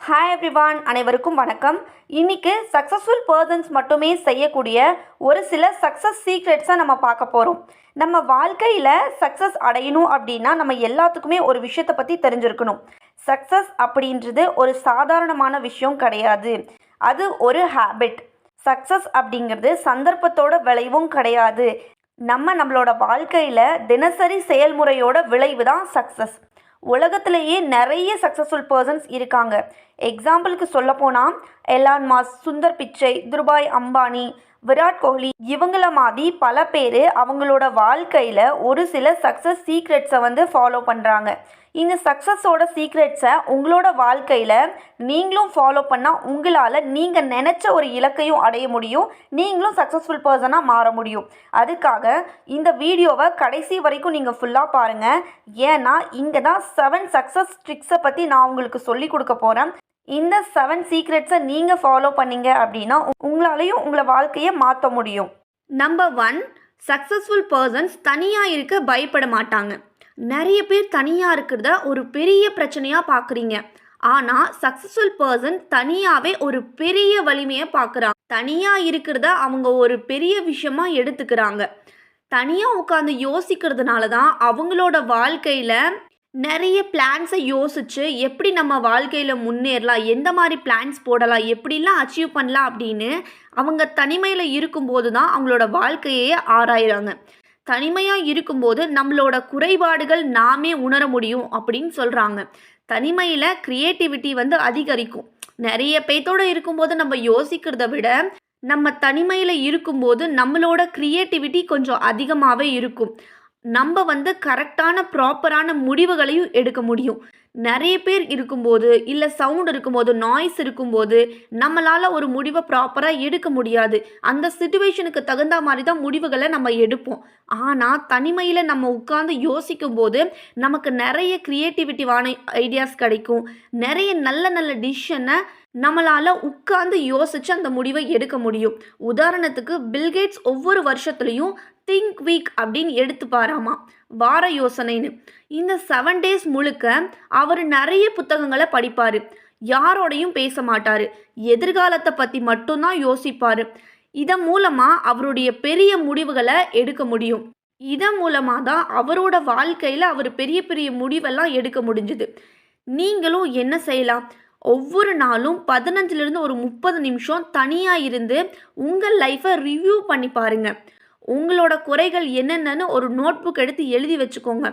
Hi everyone, அனைவருக்கும் வணக்கம். இன்னைக்கு சக்ஸஸ்ஃபுல் பர்சன்ஸ் மட்டுமே செய்யக்கூடிய ஒரு சில சக்ஸஸ் சீக்ரெட்ஸை நம்ம பார்க்க போகிறோம். நம்ம வாழ்க்கையில் சக்ஸஸ் அடையணும் அப்படின்னா நம்ம எல்லாத்துக்குமே ஒரு விஷயத்தை பற்றி தெரிஞ்சிருக்கணும். சக்ஸஸ் அப்படின்றது ஒரு சாதாரணமான விஷயம் கிடையாது. அது ஒரு ஹேபிட். சக்ஸஸ் அப்படிங்கிறது சந்தர்ப்பத்தோட விளைவும் கிடையாது. நம்மளோட வாழ்க்கையில் தினசரி செயல்முறையோட விளைவு தான் சக்ஸஸ். உலகத்திலேயே நிறைய சக்ஸஸ்ஃபுல் பர்சன்ஸ் இருக்காங்க. எக்ஸாம்பிளுக்கு சொல்லப்போனால் எலான் மாஸ்க், சுந்தர் பிச்சை, துருபாய் அம்பானி, விராட் கோலி இவங்கள மாதிரி பல பேர் அவங்களோட வாழ்க்கையில் ஒரு சில சக்ஸஸ் சீக்ரெட்ஸை ஃபாலோ பண்ணுறாங்க. இந்த சக்ஸஸோட சீக்ரெட்ஸை உங்களோட வாழ்க்கையில் நீங்களும் ஃபாலோ பண்ணால் உங்களால் நீங்கள் நினச்ச ஒரு இலக்கையும் அடைய முடியும். நீங்களும் சக்ஸஸ்ஃபுல் பர்சனாக மாற முடியும். அதுக்காக இந்த வீடியோவை கடைசி வரைக்கும் நீங்கள் ஃபுல்லாக பாருங்கள். ஏன்னா இங்கே தான் 7 சக்ஸஸ் ட்ரிக்ஸை பற்றி நான் உங்களுக்கு சொல்லி கொடுக்க போகிறேன். இந்த 7 சீக்ரெட்ஸை நீங்கள் ஃபாலோ பண்ணீங்க அப்படின்னா உங்களாலையும் உங்களை வாழ்க்கையை மாற்ற முடியும். நம்பர் 1, சக்ஸஸ்ஃபுல் பர்சன்ஸ் தனியாக இருக்க பயப்பட மாட்டாங்க. நிறைய பேர் தனியாக இருக்கிறத ஒரு பெரிய பிரச்சனையாக பார்க்குறீங்க. ஆனால் சக்ஸஸ்ஃபுல் பர்சன் தனியாகவே ஒரு பெரிய வலிமையை பார்க்குறாங்க. தனியாக இருக்கிறத அவங்க ஒரு பெரிய விஷயமா எடுத்துக்கிறாங்க. தனியாக உட்காந்து யோசிக்கிறதுனால தான் அவங்களோட வாழ்க்கையில் நிறைய பிளான்ஸை யோசித்து எப்படி நம்ம வாழ்க்கையில் முன்னேறலாம், எந்த மாதிரி பிளான்ஸ் போடலாம், எப்படிலாம் அச்சீவ் பண்ணலாம் அப்படின்னு அவங்க தனிமையில் இருக்கும்போது தான் அவங்களோட வாழ்க்கையே ஆராயிறாங்க. தனிமையாக இருக்கும்போது நம்மளோட குறைபாடுகள் நாமே உணர முடியும் அப்படின்னு சொல்கிறாங்க. தனிமையில் க்ரியேட்டிவிட்டி அதிகரிக்கும். நிறைய பேர்த்தோடு இருக்கும்போது நம்ம யோசிக்கிறத விட நம்ம தனிமையில் இருக்கும்போது நம்மளோட க்ரியேட்டிவிட்டி கொஞ்சம் அதிகமாகவே இருக்கும். நம்ம கரெக்டான ப்ராப்பரான முடிவுகளையும் எடுக்க முடியும். நிறைய பேர் இருக்கும்போது, இல்லை சவுண்ட் இருக்கும்போது, நாய்ஸ் இருக்கும்போது நம்மளால் ஒரு முடிவை ப்ராப்பராக எடுக்க முடியாது. அந்த சிச்சுவேஷனுக்கு தகுந்த மாதிரி தான் முடிவுகளை நம்ம எடுப்போம். ஆனால் தனிமையில் நம்ம உட்கார்ந்து யோசிக்கும்போது நமக்கு நிறைய க்ரியேட்டிவிட்டிவான ஐடியாஸ் கிடைக்கும். நிறைய நல்ல நல்ல டிசிஷனை நம்மளால் உட்கார்ந்து யோசித்து அந்த முடிவை எடுக்க முடியும். உதாரணத்துக்கு பில்கேட்ஸ் ஒவ்வொரு வருஷத்துலேயும் திங்க் வீக் அப்படின்னு எடுத்து பாராமா, வார யோசனைன்னு. இந்த 7 days முழுக்க அவர் நிறைய புத்தகங்களை படிப்பார். யாரோடையும் பேச மாட்டார். எதிர்காலத்தை பற்றி மட்டும்தான் யோசிப்பார். இதன் மூலமாக அவருடைய பெரிய முடிவுகளை எடுக்க முடியும். இதன் மூலமாக தான் அவரோட வாழ்க்கையில் அவர் பெரிய பெரிய முடிவெல்லாம் எடுக்க முடிஞ்சுது. நீங்களும் என்ன செய்யலாம்? ஒவ்வொரு நாளும் 15லிருந்து ஒரு 30 நிமிஷம் தனியாக இருந்து உங்கள் லைஃப்பை ரிவ்யூ பண்ணி பாருங்கள். உங்களோட குறைகள் என்னென்னு ஒரு நோட்புக் எடுத்து எழுதி வச்சுக்கோங்க.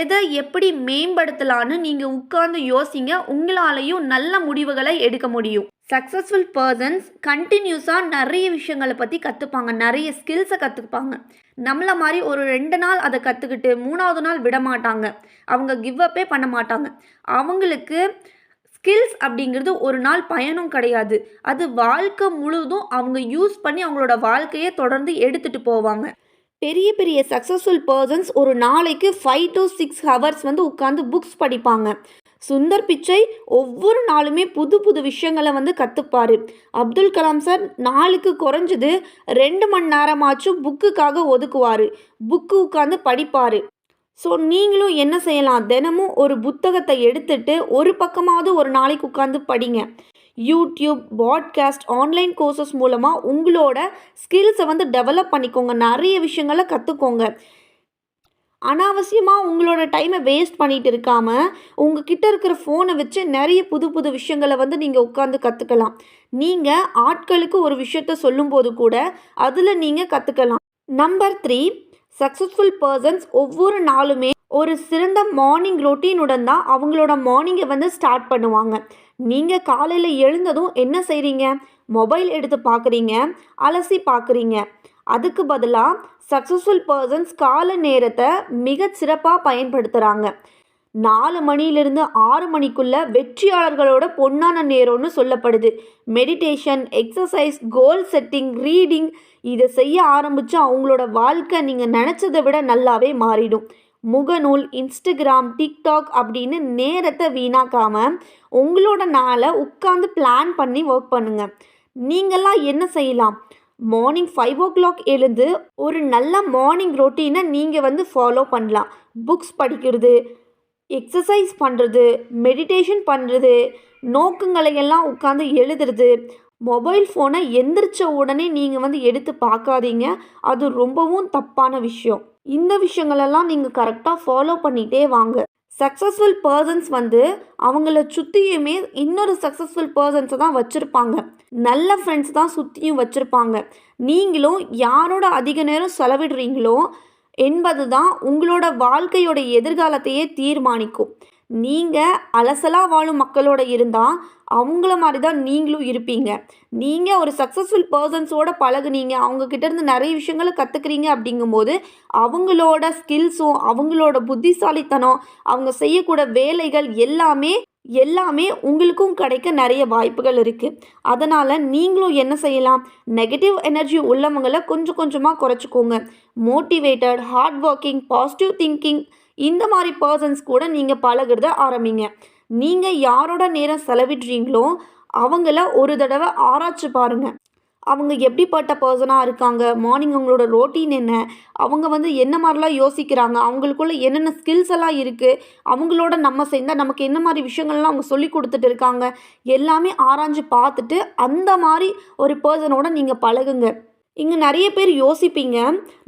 எதை எப்படி மேம்படுத்தலான்னு நீங்கள் உட்கார்ந்து யோசிங்க. உங்களாலையும் நல்ல முடிவுகளை எடுக்க முடியும். சக்ஸஸ்ஃபுல் பர்சன்ஸ் கண்டினியூஸாக நிறைய விஷயங்களை பற்றி கற்றுப்பாங்க. நிறைய ஸ்கில்ஸை கற்றுப்பாங்க. நம்மளை மாதிரி ஒரு 2 நாள் அதை கற்றுக்கிட்டு 3ஆவது நாள் விட மாட்டாங்க. அவங்க கிவ் அப்பே பண்ண மாட்டாங்க. அவங்களுக்கு ஸ்கில்ஸ் அப்படிங்கிறது ஒரு நாள் பயனும் கிடையாது. அது வாழ்க்கை முழுவதும் அவங்க யூஸ் பண்ணி அவங்களோட வாழ்க்கையை தொடர்ந்து எடுத்துகிட்டு போவாங்க. பெரிய பெரிய சக்ஸஸ்ஃபுல் பர்சன்ஸ் ஒரு நாளைக்கு 5 to 6 hours உட்காந்து புக்ஸ் படிப்பாங்க. சுந்தர் பிச்சை ஒவ்வொரு நாளுமே புது புது விஷயங்களை கற்றுப்பார். அப்துல் கலாம் சார் நாளுக்கு குறைஞ்சது 2 மணி நேரமாச்சும் புக்குக்காக ஒதுக்குவார். புக்கு உட்காந்து படிப்பார். ஸோ நீங்களும் என்ன செய்யலாம்? தினமும் ஒரு புத்தகத்தை எடுத்துட்டு ஒரு பக்கமாவது ஒரு நாளைக்கு உட்காந்து படிங்க. யூடியூப், பாட்காஸ்ட், ஆன்லைன் கோர்சஸ் மூலமாக உங்களோட ஸ்கில்ஸை டெவலப் பண்ணிக்கோங்க. நிறைய விஷயங்களை கற்றுக்கோங்க. அனாவசியமாக உங்களோட டைமை வேஸ்ட் பண்ணிட்டு இருக்காமல் உங்ககிட்ட இருக்கிற ஃபோனை வச்சு நிறைய புது புது விஷயங்களை நீங்கள் உட்காந்து கற்றுக்கலாம். நீங்கள் ஆட்களுக்கு ஒரு விஷயத்த சொல்லும்போது கூட அதில் நீங்கள் கற்றுக்கலாம். நம்பர் 3, சக்ஸஸ்ஃபுல் பர்சன்ஸ் ஒவ்வொரு நாளுமே ஒரு சிறந்த மார்னிங் ரொட்டீனுடன் தான் அவங்களோட மார்னிங்கை ஸ்டார்ட் பண்ணுவாங்க. நீங்கள் காலையில் எழுந்ததும் என்ன செய்கிறீங்க? மொபைல் எடுத்து பார்க்குறீங்க, அலசி பார்க்குறீங்க. அதுக்கு பதிலாக சக்ஸஸ்ஃபுல் பர்சன்ஸ் கால நேரத்தை மிக சிறப்பாக பயன்படுத்துகிறாங்க. 4 மணிலிருந்து 6 மணிக்குள்ளே வெற்றியாளர்களோட பொன்னான நேரம்னு சொல்லப்படுது. மெடிடேஷன், எக்ஸசைஸ், கோல் செட்டிங், ரீடிங் இதை செய்ய ஆரம்பித்தா அவங்களோட வாழ்க்கை நீங்கள் நினச்சதை விட நல்லாவே மாறிடும். முகநூல், இன்ஸ்டாகிராம், டிக்டாக் அப்படின்னு நேரத்தை வீணாக்காமல் உங்களோட நாளை உட்காந்து பிளான் பண்ணி ஒர்க் பண்ணுங்கள். நீங்கள்லாம் என்ன செய்யலாம்? மார்னிங் 5 o'clock எழுந்து ஒரு நல்ல மார்னிங் ரொட்டீனை நீங்கள் ஃபாலோ பண்ணலாம். புக்ஸ் படிக்கிறது, எக்ஸசைஸ் பண்ணுறது, மெடிடேஷன் பண்ணுறது, நோக்கங்களை எல்லாம் உட்காந்து எழுதுறது, மொபைல் ஃபோனை எந்திரிச்ச உடனே நீங்கள் வந்து எடுத்து பார்க்காதீங்க. அது ரொம்பவும் தப்பான விஷயம். இந்த விஷயங்களெல்லாம் நீங்கள் கரெக்டாக ஃபாலோ பண்ணிகிட்டே வாங்க. சக்ஸஸ்ஃபுல் பர்சன்ஸ் வந்து அவங்கள சுற்றியுமே இன்னொரு சக்ஸஸ்ஃபுல் பர்சன்ஸை தான் வச்சுருப்பாங்க. நல்ல ஃப்ரெண்ட்ஸ் தான் சுற்றியும் வச்சுருப்பாங்க. நீங்களும் யாரோட அதிக நேரம் செலவிடுறீங்களோ என்பது தான் உங்களோட வாழ்க்கையோட எதிர்காலத்தையே தீர்மானிக்கும். நீங்கள் அலசலாக வாழும் மக்களோட இருந்தால் அவங்கள மாதிரி தான் நீங்களும் இருப்பீங்க. நீங்கள் ஒரு சக்ஸஸ்ஃபுல் பர்சன்ஸோட பழகுனீங்க, அவங்கக்கிட்ட இருந்து நிறைய விஷயங்களை கற்றுக்குறீங்க அப்படிங்கும்போது அவங்களோட ஸ்கில்ஸும் அவங்களோட புத்திசாலித்தனம், அவங்க செய்யக்கூட வேலைகள் எல்லாமே உங்களுக்கும் கிடைக்க நிறைய வாய்ப்புகள் இருக்குது. அதனால் நீங்களும் என்ன செய்யலாம், நெகட்டிவ் எனர்ஜி உள்ளவங்களை கொஞ்சம் கொஞ்சமாக குறைச்சிக்கோங்க. Motivated, hard working, positive thinking இந்த மாதிரி பர்சன்ஸ் கூட நீங்கள் பழகுறத ஆரம்பிங்க. நீங்கள் யாரோட நேரம் செலவிடுறீங்களோ அவங்கள ஒரு தடவை ஆராய்ச்சி பாருங்கள். அவங்க எப்படிப்பட்ட பர்சனாக இருக்காங்க, மார்னிங் அவங்களோட ரொட்டீன் என்ன, அவங்க வந்து என்ன மாதிரிலாம் யோசிக்கிறாங்க, அவங்களுக்குள்ள என்னென்ன ஸ்கில்ஸ் எல்லாம் இருக்குது, அவங்களோட நம்ம சேர்ந்தால் நமக்கு என்ன மாதிரி விஷயங்கள்லாம் அவங்க சொல்லி கொடுத்துட்டு இருக்காங்க, எல்லாமே ஆராய்ஞ்சு பார்த்துட்டு அந்த மாதிரி ஒரு பர்சனோட நீங்கள் பழகுங்க. இங்கே நிறைய பேர் யோசிப்பீங்க,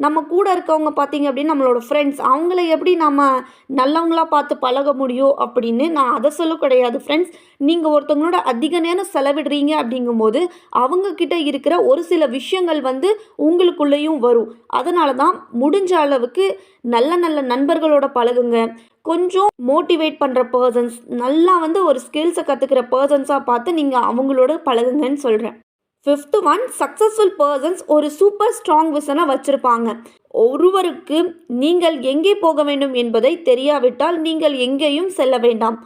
நம்ம கூட இருக்கவங்க பார்த்தீங்க அப்படின்னு நம்மளோட ஃப்ரெண்ட்ஸ், அவங்கள எப்படி நம்ம நல்லவங்களா பார்த்து பழக முடியும் அப்படின்னு. நான் அதை சொல்ல கிடையாது ஃப்ரெண்ட்ஸ். நீங்கள் ஒருத்தவங்களோட அதிக நேரம் செலவிடுறீங்க அப்படிங்கும்போது அவங்கக்கிட்ட இருக்கிற ஒரு சில விஷயங்கள் வந்து உங்களுக்குள்ளேயும் வரும். அதனால தான் முடிஞ்ச அளவுக்கு நல்ல நல்ல நண்பர்களோட பழகுங்க. கொஞ்சம் மோட்டிவேட் பண்ணுற பர்சன்ஸ், நல்லா வந்து ஒரு ஸ்கில்ஸை கற்றுக்கிற பர்சன்ஸாக பார்த்து நீங்கள் அவங்களோட பழகுங்கன்னு சொல்கிறேன். 5th ஒன், சக்ஸஸ்ஃபுல் பர்சன்ஸ் ஒரு சூப்பர் ஸ்ட்ராங் விஷனை வச்சுருப்பாங்க. ஒருவருக்கு நீங்கள் எங்கே போக வேண்டும் என்பதை தெரியாவிட்டால் நீங்கள் எங்கேயும் செல்ல வேண்டாம்.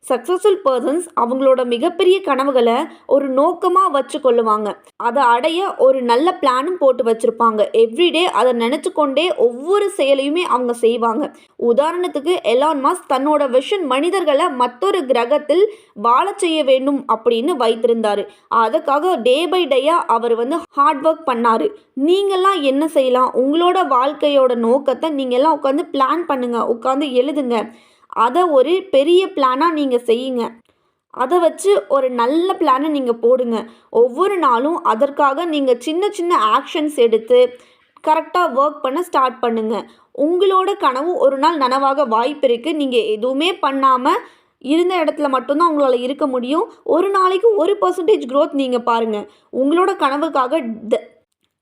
சக்ஸஸ்ஃபுல் பர்சன்ஸ் அவங்களோட மிகப்பெரிய கனவுகளை ஒரு நோக்கமாக வச்சு கொள்ளுவாங்க. அதை அடைய ஒரு நல்ல பிளானும் போட்டு வச்சுருப்பாங்க. எவ்ரிடே அதை நினச்சி கொண்டே ஒவ்வொரு செயலையுமே அவங்க செய்வாங்க. உதாரணத்துக்கு எலான் மஸ்க் தன்னோட விஷன் மனிதர்களை மற்றொரு கிரகத்தில் வாழ செய்ய வேண்டும் அப்படின்னு வைத்திருந்தார். அதுக்காக டே பை டேயாக அவர் வந்து ஹார்ட் ஒர்க் பண்ணார். நீங்கள்லாம் என்ன செய்யலாம், உங்களோட வாழ்க்கையோட நோக்கத்தை நீங்கள்லாம் உட்காந்து பிளான் பண்ணுங்கள், உட்காந்து எழுதுங்க. அதை ஒரு பெரிய பிளானாக நீங்கள் செய்யுங்க. அதை வச்சு ஒரு நல்ல பிளானை நீங்கள் போடுங்க. ஒவ்வொரு நாளும் அதற்காக நீங்கள் சின்ன சின்ன ஆக்ஷன்ஸ் எடுத்து கரெக்டாக ஒர்க் பண்ண ஸ்டார்ட் பண்ணுங்கள். உங்களோட கனவு ஒரு நாள் நனவாக வாய்ப்பு இருக்குது. நீங்கள் எதுவுமே பண்ணாமல் இருந்த இடத்துல மட்டும்தான் உங்களால் இருக்க முடியும். ஒரு நாளைக்கு 1% க்ரோத் நீங்கள் பாருங்கள்.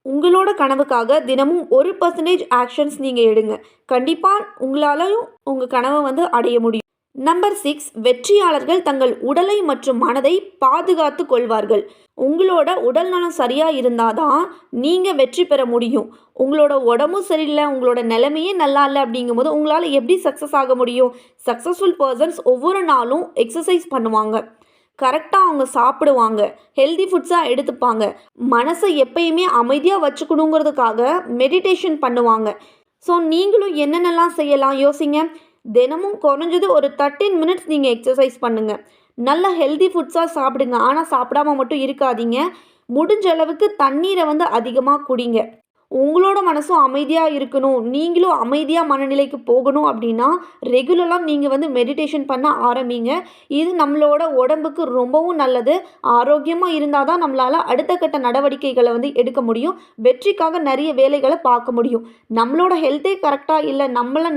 உங்களோட கனவுக்காக தினமும் 1% ஆக்ஷன்ஸ் நீங்கள் எடுங்க. கண்டிப்பாக உங்களாலையும் உங்கள் கனவை வந்து அடைய முடியும். நம்பர் 6, வெற்றியாளர்கள் தங்கள் உடலை மற்றும் மனதை பாதுகாத்து கொள்வார்கள். உங்களோட உடல் நலம் சரியாக இருந்தால் தான் நீங்கள் வெற்றி பெற முடியும். உங்களோட உடம்பும் சரியில்லை, உங்களோட நிலைமையே நல்லா இல்லை அப்படிங்கும்போது உங்களால் எப்படி சக்ஸஸ் ஆக முடியும்? சக்ஸஸ்ஃபுல் பர்சன்ஸ் ஒவ்வொரு நாளும் எக்ஸசைஸ் பண்ணுவாங்க, கரெக்டாக அவங்க சாப்பிடுவாங்க, ஹெல்தி ஃபுட்ஸாக எடுத்துப்பாங்க, மனசை எப்பயுமே அமைதியாக வச்சுக்கணுங்கிறதுக்காக மெடிடேஷன் பண்ணுவாங்க. ஸோ நீங்களும் என்னென்னலாம் செய்யலாம் யோசிங்க. தினமும் குறைஞ்சது ஒரு 13 மினிட்ஸ் நீங்கள் எக்ஸசைஸ் பண்ணுங்கள். நல்ல ஹெல்தி ஃபுட்ஸாக சாப்பிடுங்க. ஆனால் சாப்பிடாம மட்டும் இருக்காதீங்க. முடிஞ்ச அளவுக்கு தண்ணீரை வந்து அதிகமாக குடிங்க. உங்களோட மனசும் அமைதியாக இருக்கணும், நீங்களும் அமைதியாக மனநிலைக்கு போகணும் அப்படின்னா ரெகுலராக நீங்கள் வந்து மெடிடேஷன் பண்ண ஆரம்பிங்க. இது நம்மளோட உடம்புக்கு ரொம்பவும் நல்லது. ஆரோக்கியமாக இருந்தால் தான் நம்மளால் அடுத்த கட்ட நடவடிக்கைகளை வந்து எடுக்க முடியும். வெற்றிக்காக நிறைய வேலைகளை பார்க்க முடியும். நம்மளோட ஹெல்த்தே கரெக்டாக இல்லை,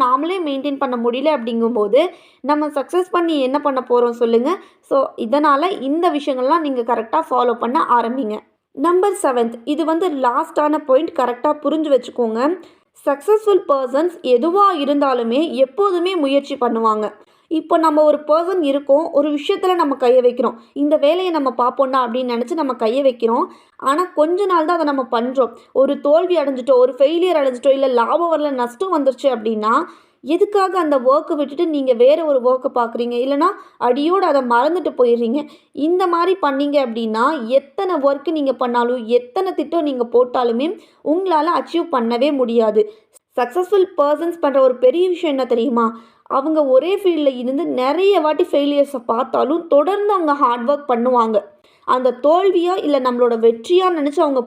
நாமளே மெயின்டைன் பண்ண முடியல அப்படிங்கும்போது நம்ம சக்ஸஸ் பண்ணி என்ன பண்ண போகிறோம் சொல்லுங்கள். ஸோ இதனால் இந்த விஷயங்கள்லாம் நீங்கள் கரெக்டாக ஃபாலோ பண்ண ஆரம்பிங்க. நம்பர் 7, இது வந்து லாஸ்டான பாயிண்ட், கரெக்டாக புரிஞ்சு வச்சுக்கோங்க. சக்ஸஸ்ஃபுல் பர்சன்ஸ் எதுவாக இருந்தாலுமே எப்போதுமே முயற்சி பண்ணுவாங்க. இப்போ நம்ம ஒரு பர்சன் இருக்கோம், ஒரு விஷயத்தில் நம்ம கையை வைக்கிறோம், இந்த வேலையை நம்ம பார்ப்போண்டா அப்படின்னு நினச்சி நம்ம கையை வைக்கிறோம். ஆனால் கொஞ்ச நாள் தான் அதை நம்ம பண்ணுறோம். ஒரு தோல்வி அடைஞ்சிட்டோ, ஒரு ஃபெயிலியர் அடைஞ்சிட்டோ, இல்லை லாபம் வரல நஷ்டம் வந்துருச்சு அப்படின்னா எதுக்காக அந்த ஒர்க்கை விட்டுட்டு நீங்கள் வேறு ஒரு ஒர்க்கை பார்க்குறீங்க, இல்லைனா அடியோடு அதை மறந்துட்டு போயிடுறீங்க. இந்த மாதிரி பண்ணீங்க அப்படின்னா எத்தனை ஒர்க்கு நீங்கள் பண்ணாலும், எத்தனை திட்டம் நீங்கள் போட்டாலுமே உங்களால் அச்சீவ் பண்ணவே முடியாது. சக்ஸஸ்ஃபுல் பர்சன்ஸ் பண்ணுற ஒரு பெரிய விஷயம் என்ன தெரியுமா? அவங்க ஒரே ஃபீல்டில் இருந்து நிறைய வாட்டி ஃபெயிலியர்ஸை பார்த்தாலும் தொடர்ந்து அவங்க ஹார்ட் ஒர்க் பண்ணுவாங்க. அந்த தோல்வியாக இல்லை நம்மளோட வெற்றியாக நினச்சி அவங்க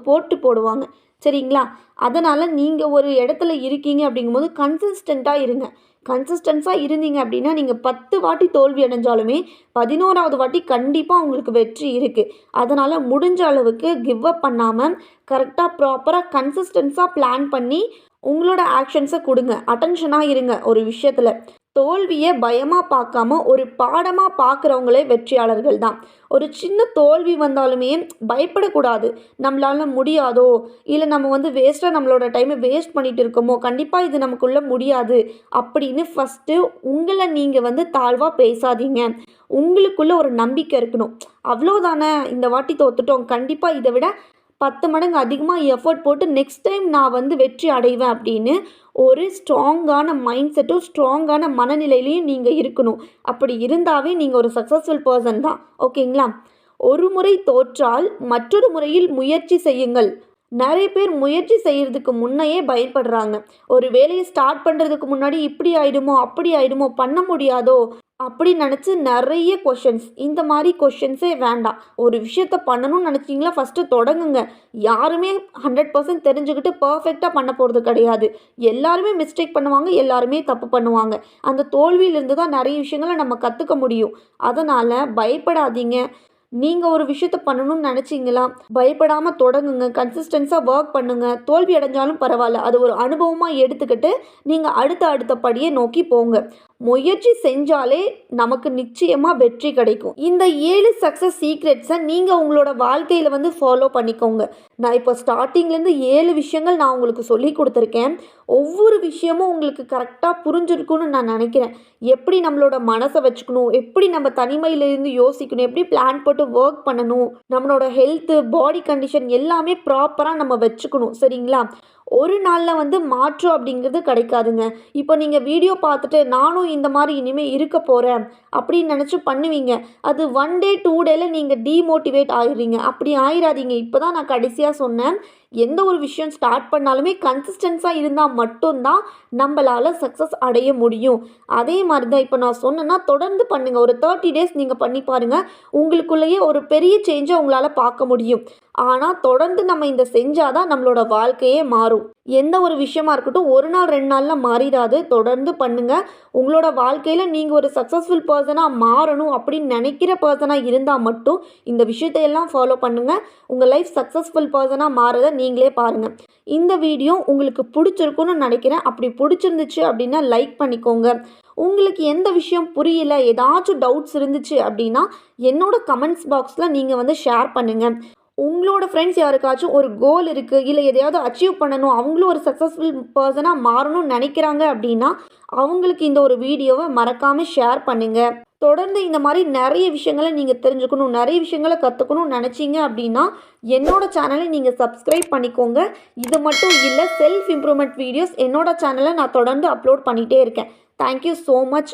போடுவாங்க. சரிங்களா? அதனால் நீங்கள் ஒரு இடத்துல இருக்கீங்க அப்படிங்கும்போது கன்சிஸ்டண்ட்டாக இருங்க. கன்சிஸ்டன்ஸாக இருந்தீங்க அப்படின்னா நீங்கள் 10 வாட்டி தோல்வி அடைஞ்சாலுமே 11வது வாட்டி கண்டிப்பாக உங்களுக்கு வெற்றி இருக்குது. அதனால் முடிஞ்ச அளவுக்கு கிவ் அப் பண்ணாமல் கரெக்டாக ப்ராப்பராக கன்சிஸ்டன்ஸாக பிளான் பண்ணி உங்களோட ஆக்ஷன்ஸை கொடுங்க. அட்டென்ஷனாக இருங்க ஒரு விஷயத்தில். தோல்வியை பயமாக பார்க்காம ஒரு பாடமாக பார்க்குறவங்களே வெற்றியாளர்கள் தான். ஒரு சின்ன தோல்வி வந்தாலுமே பயப்படக்கூடாது. நம்மளால முடியாதோ, இல்லை நம்ம வேஸ்ட்டாக நம்மளோட டைமை வேஸ்ட் பண்ணிட்டு இருக்கோமோ, கண்டிப்பாக இது நமக்குள்ள முடியாது அப்படின்னு ஃபஸ்ட்டு உங்களை நீங்கள் தாழ்வாக பேசாதீங்க. உங்களுக்குள்ள ஒரு நம்பிக்கை இருக்கணும். அவ்வளோதானே, இந்த வாட்டி தோத்துட்டோம், கண்டிப்பாக இதை விட 10 மடங்கு அதிகமாக எஃபர்ட் போட்டு நெக்ஸ்ட் டைம் நான் வெற்றி அடைவேன் அப்படின்னு ஒரு ஸ்ட்ராங்கான மைண்ட் செட்டும் ஸ்ட்ராங்கான மனநிலையிலையும் நீங்கள் இருக்கணும். அப்படி இருந்தாவே நீங்கள் ஒரு சக்ஸஸ்ஃபுல் பர்சன் தான். ஓகேங்களா? ஒரு முறை தோற்றால் மற்றொரு முறையில் முயற்சி செய்யுங்கள். நிறைய பேர் முயற்சி செய்கிறதுக்கு முன்னையே பயப்படுறாங்க. ஒரு வேலையை ஸ்டார்ட் பண்ணுறதுக்கு முன்னாடி இப்படி ஆயிடுமோ, அப்படி ஆயிடுமோ, பண்ண முடியாதோ அப்படி நினச்சி நிறைய கொஷின்ஸ். இந்த மாதிரி கொஷின்ஸே வேண்டாம். ஒரு விஷயத்த பண்ணணும்னு நினச்சிங்களா ஃபஸ்ட்டு தொடங்குங்க. யாருமே 100% தெரிஞ்சுக்கிட்டு பர்ஃபெக்டாக பண்ண போகிறது கிடையாது. எல்லாருமே மிஸ்டேக் பண்ணுவாங்க, எல்லாருமே தப்பு பண்ணுவாங்க. அந்த தோல்வியிலிருந்து தான் நிறைய விஷயங்களை நம்ம கற்றுக்க முடியும். அதனால் பயப்படாதீங்க. நீங்கள் ஒரு விஷயத்த பண்ணணும்னு நினச்சிங்களா, பயப்படாமல் தொடங்குங்க. கன்சிஸ்டன்ஸாக ஒர்க் பண்ணுங்கள். தோல்வி அடைஞ்சாலும் பரவாயில்ல, அது ஒரு அனுபவமாக எடுத்துக்கிட்டு நீங்கள் அடுத்த படியை நோக்கி போங்க. முயற்சி செஞ்சாலே நமக்கு நிச்சயமாக வெற்றி கிடைக்கும். இந்த 7 சக்ஸஸ் சீக்ரெட்ஸை நீங்கள் உங்களோட வாழ்க்கையில் ஃபாலோ பண்ணிக்கோங்க. நான் இப்போ ஸ்டார்டிங்லேருந்து 7 விஷயங்கள் நான் உங்களுக்கு சொல்லி கொடுத்துருக்கேன். ஒவ்வொரு விஷயமும் உங்களுக்கு கரெக்டாக புரிஞ்சிருக்குன்னு நான் நினைக்கிறேன். எப்படி நம்மளோட மனசை வச்சுக்கணும், எப்படி நம்ம தனிமையிலேருந்து யோசிக்கணும், எப்படி பிளான் போட்டு ஒர்க் பண்ணணும், நம்மளோட ஹெல்த்து, பாடி கண்டிஷன் எல்லாமே ப்ராப்பராக நம்ம வச்சுக்கணும். சரிங்களா? ஒரு நாளில் மாற்றம் அப்படிங்கிறது கிடைக்காதுங்க. இப்போ நீங்கள் வீடியோ பார்த்துட்டு நானும் இந்த மாதிரி இனிமேல் இருக்க போகிறேன் அப்படின்னு நினச்சி பண்ணுவீங்க. அது 1 டே 2 டேல நீங்கள் டீமோட்டிவேட் ஆகிடுறீங்க. அப்படி ஆயிடாதீங்க. இப்போ தான் நான் கடைசியாக சொன்னேன், எந்த ஒரு விஷயம் ஸ்டார்ட் பண்ணாலுமே கன்சிஸ்டன்ஸாக இருந்தால் மட்டும்தான் நம்மளால் சக்ஸஸ் அடைய முடியும். அதே மாதிரி தான் இப்போ நான் சொன்னேன்னா தொடர்ந்து பண்ணுங்கள். ஒரு 30 டேஸ் நீங்கள் பண்ணி பாருங்கள். உங்களுக்குள்ளேயே ஒரு பெரிய சேஞ்சை உங்களால் பார்க்க முடியும். ஆனால் தொடர்ந்து நம்ம இந்த செஞ்சால் தான் நம்மளோட வாழ்க்கையே மாறும். எந்த ஒரு விஷயமா இருக்கட்டும், ஒரு நாள் 2 நாளில் மாறிடாது. தொடர்ந்து பண்ணுங்கள். உங்களோட வாழ்க்கையில் நீங்கள் ஒரு சக்ஸஸ்ஃபுல் பர்சனாக மாறணும் அப்படின்னு நினைக்கிற பர்சனாக இருந்தால் மட்டும் இந்த விஷயத்தையெல்லாம் ஃபாலோ பண்ணுங்கள். உங்கள் லைஃப் சக்ஸஸ்ஃபுல் பர்சனாக மாறதை நீங்களே பாருங்கள். இந்த வீடியோ உங்களுக்கு பிடிச்சிருக்குன்னு நினைக்கிறேன். அப்படி பிடிச்சிருந்துச்சு அப்படின்னா லைக் பண்ணிக்கோங்க. உங்களுக்கு எந்த விஷயம் புரியல, ஏதாச்சும் டவுட்ஸ் இருந்துச்சு அப்படின்னா என்னோட கமெண்ட்ஸ் பாக்ஸில் நீங்கள் ஷேர் பண்ணுங்கள். உங்களோட ஃப்ரெண்ட்ஸ் யாருக்காச்சும் ஒரு கோல் இருக்குது, இல்லை எதையாவது அச்சீவ் பண்ணணும், அவங்களும் ஒரு சக்ஸஸ்ஃபுல் பர்சனாக மாறணும்னு நினைக்கிறாங்க அப்படின்னா அவங்களுக்கு இந்த ஒரு வீடியோவை மறக்காமல் ஷேர் பண்ணுங்கள். தொடர்ந்து இந்த மாதிரி நிறைய விஷயங்களை நீங்கள் தெரிஞ்சுக்கணும், நிறைய விஷயங்களை கற்றுக்கணும்னு நினச்சிங்க அப்படின்னா என்னோட சேனலை நீங்கள் சப்ஸ்கிரைப் பண்ணிக்கோங்க. இது மட்டும் இல்லை, செல்ஃப் இம்ப்ரூவ்மெண்ட் வீடியோஸ் என்னோட சேனலை நான் தொடர்ந்து அப்லோட் பண்ணிகிட்டே இருக்கேன். Thank you so much.